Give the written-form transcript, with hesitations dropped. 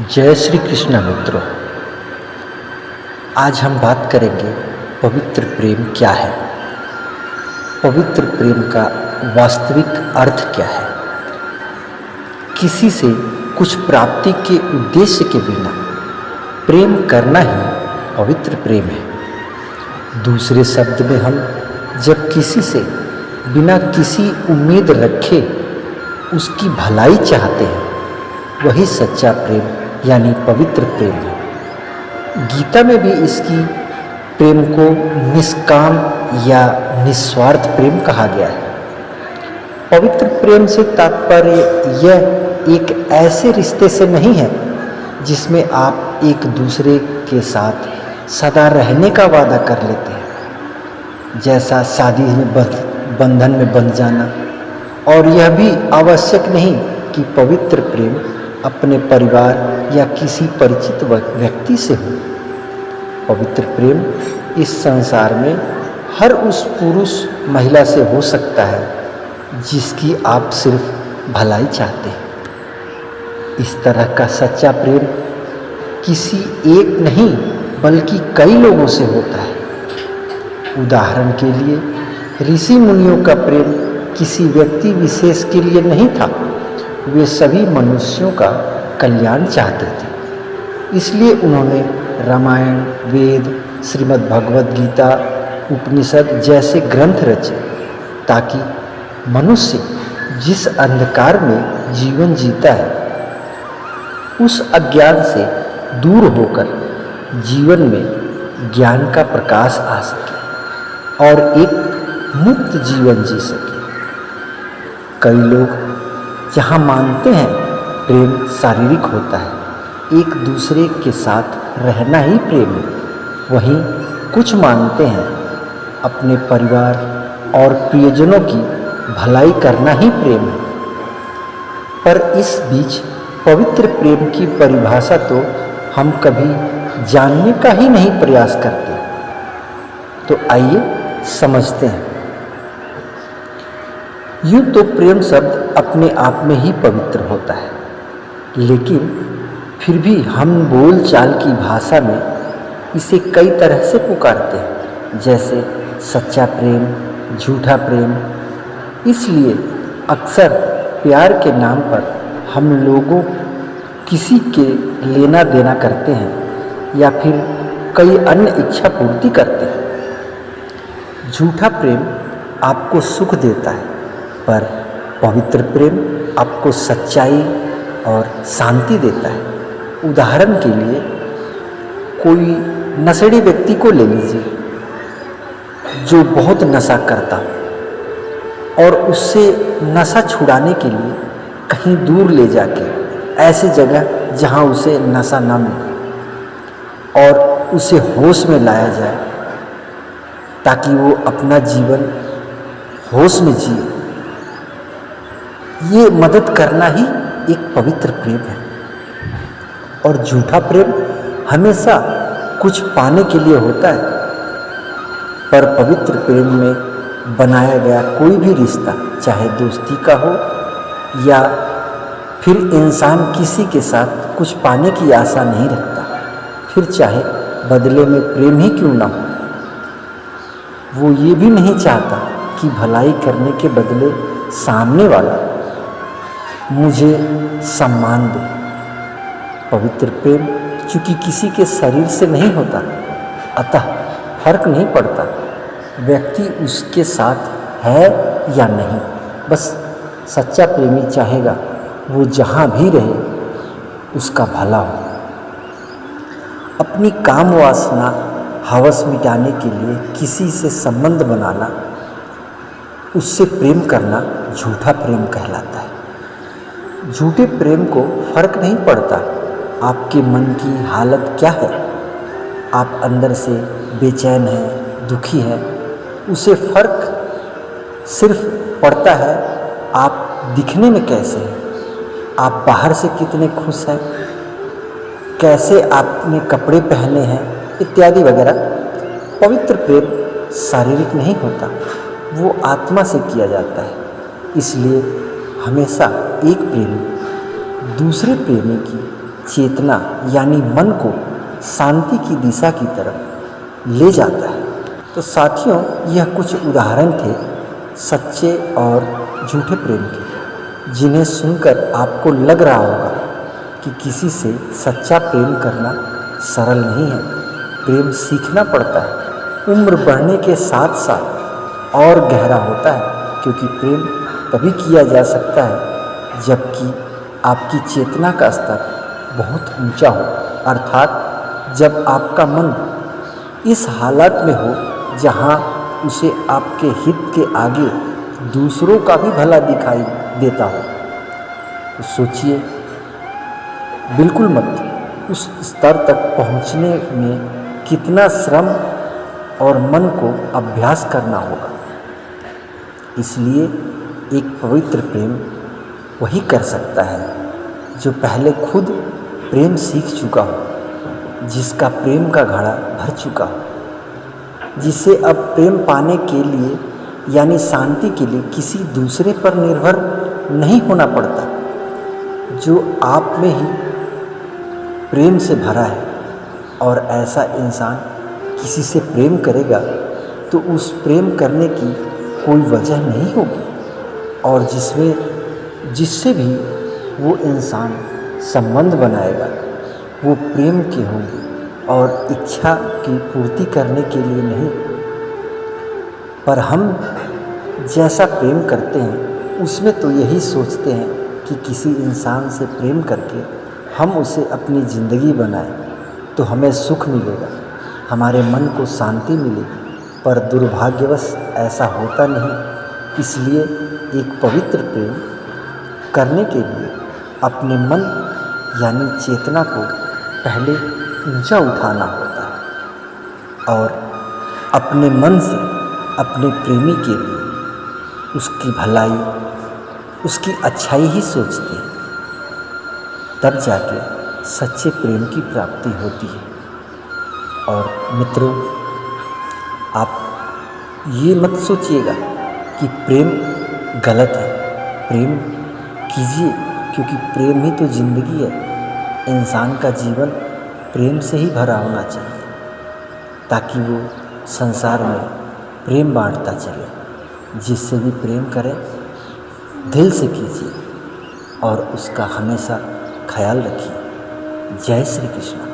जय श्री कृष्ण मित्रों। आज हम बात करेंगे पवित्र प्रेम क्या है, पवित्र प्रेम का वास्तविक अर्थ क्या है। किसी से कुछ प्राप्ति के उद्देश्य के बिना प्रेम करना ही पवित्र प्रेम है। दूसरे शब्द में हम जब किसी से बिना किसी उम्मीद रखे उसकी भलाई चाहते हैं, वही सच्चा प्रेम यानी पवित्र प्रेम है। गीता में भी इसकी प्रेम को निष्काम या निस्वार्थ प्रेम कहा गया है। पवित्र प्रेम से तात्पर्य यह एक ऐसे रिश्ते से नहीं है जिसमें आप एक दूसरे के साथ सदा रहने का वादा कर लेते हैं, जैसा शादी में बंधन में बंध जाना। और यह भी आवश्यक नहीं कि पवित्र प्रेम अपने परिवार या किसी परिचित व्यक्ति से हो। पवित्र प्रेम इस संसार में हर उस पुरुष महिला से हो सकता है जिसकी आप सिर्फ भलाई चाहते हैं। इस तरह का सच्चा प्रेम किसी एक नहीं बल्कि कई लोगों से होता है। उदाहरण के लिए ऋषि मुनियों का प्रेम किसी व्यक्ति विशेष के लिए नहीं था, वे सभी मनुष्यों का कल्याण चाहते थे। इसलिए उन्होंने रामायण, वेद, श्रीमद् भगवद गीता, उपनिषद जैसे ग्रंथ रचे ताकि मनुष्य जिस अंधकार में जीवन जीता है उस अज्ञान से दूर होकर जीवन में ज्ञान का प्रकाश आ सके और एक मुक्त जीवन जी सके। कई लोग जहाँ मानते हैं प्रेम शारीरिक होता है, एक दूसरे के साथ रहना ही प्रेम है, वहीं कुछ मानते हैं अपने परिवार और प्रियजनों की भलाई करना ही प्रेम है। पर इस बीच पवित्र प्रेम की परिभाषा तो हम कभी जानने का ही नहीं प्रयास करते। तो आइए समझते हैं। यूँ तो प्रेम शब्द अपने आप में ही पवित्र होता है, लेकिन फिर भी हम बोलचाल की भाषा में इसे कई तरह से पुकारते हैं, जैसे सच्चा प्रेम, झूठा प्रेम। इसलिए अक्सर प्यार के नाम पर हम लोगों किसी के लेना देना करते हैं या फिर कई अन्य इच्छा पूर्ति करते हैं। झूठा प्रेम आपको सुख देता है, पर पवित्र प्रेम आपको सच्चाई और शांति देता है। उदाहरण के लिए कोई नशेड़ी व्यक्ति को ले लीजिए जो बहुत नशा करता और उससे नशा छुड़ाने के लिए कहीं दूर ले जाके ऐसी जगह जहां उसे नशा ना मिले और उसे होश में लाया जाए ताकि वो अपना जीवन होश में जिए। ये मदद करना ही एक पवित्र प्रेम है। और झूठा प्रेम हमेशा कुछ पाने के लिए होता है, पर पवित्र प्रेम में बनाया गया कोई भी रिश्ता, चाहे दोस्ती का हो या फिर इंसान किसी के साथ कुछ पाने की आशा नहीं रखता, फिर चाहे बदले में प्रेम ही क्यों ना हो। वो ये भी नहीं चाहता कि भलाई करने के बदले सामने वाला मुझे सम्मान दे। पवित्र प्रेम चूँकि किसी के शरीर से नहीं होता, अतः फर्क नहीं पड़ता व्यक्ति उसके साथ है या नहीं। बस सच्चा प्रेमी चाहेगा वो जहाँ भी रहे उसका भला हो। अपनी काम वासना हवस मिटाने के लिए किसी से संबंध बनाना, उससे प्रेम करना झूठा प्रेम कहलाता है। झूठे प्रेम को फर्क नहीं पड़ता आपके मन की हालत क्या है, आप अंदर से बेचैन हैं, दुखी हैं, उसे फर्क सिर्फ पड़ता है आप दिखने में कैसे हैं, आप बाहर से कितने खुश हैं, कैसे आपने कपड़े पहने हैं इत्यादि वगैरह। पवित्र प्रेम शारीरिक नहीं होता, वो आत्मा से किया जाता है। इसलिए हमेशा एक प्रेमी दूसरे प्रेमी की चेतना यानी मन को शांति की दिशा की तरफ ले जाता है। तो साथियों, यह कुछ उदाहरण थे सच्चे और झूठे प्रेम के, जिन्हें सुनकर आपको लग रहा होगा कि किसी से सच्चा प्रेम करना सरल नहीं है। प्रेम सीखना पड़ता है, उम्र बढ़ने के साथ साथ और गहरा होता है, क्योंकि प्रेम तभी किया जा सकता है जबकि आपकी चेतना का स्तर बहुत ऊंचा हो, अर्थात जब आपका मन इस हालत में हो जहां उसे आपके हित के आगे दूसरों का भी भला दिखाई देता हो। तो सोचिए, बिल्कुल मत उस स्तर तक पहुंचने में कितना श्रम और मन को अभ्यास करना होगा। इसलिए एक पवित्र प्रेम वही कर सकता है जो पहले खुद प्रेम सीख चुका हो, जिसका प्रेम का घड़ा भर चुका हो, जिसे अब प्रेम पाने के लिए यानी शांति के लिए किसी दूसरे पर निर्भर नहीं होना पड़ता, जो आप में ही प्रेम से भरा है। और ऐसा इंसान किसी से प्रेम करेगा तो उस प्रेम करने की कोई वजह नहीं होगी, और जिससे भी वो इंसान संबंध बनाएगा वो प्रेम के होंगे और इच्छा की पूर्ति करने के लिए नहीं। पर हम जैसा प्रेम करते हैं उसमें तो यही सोचते हैं कि किसी इंसान से प्रेम करके हम उसे अपनी ज़िंदगी बनाएं तो हमें सुख मिलेगा, हमारे मन को शांति मिलेगी। पर दुर्भाग्यवश ऐसा होता नहीं। इसलिए एक पवित्र प्रेम करने के लिए अपने मन यानी चेतना को पहले ऊंचा उठाना होता है और अपने मन से अपने प्रेमी के लिए उसकी भलाई, उसकी अच्छाई ही सोचते हैं। तब जाके सच्चे प्रेम की प्राप्ति होती है। और मित्रों, आप ये मत सोचिएगा कि प्रेम गलत है। प्रेम कीजिए, क्योंकि प्रेम ही तो ज़िंदगी है। इंसान का जीवन प्रेम से ही भरा होना चाहिए, ताकि वो संसार में प्रेम बांटता चले। जिससे भी प्रेम करें दिल से कीजिए और उसका हमेशा ख्याल रखिए। जय श्री कृष्ण।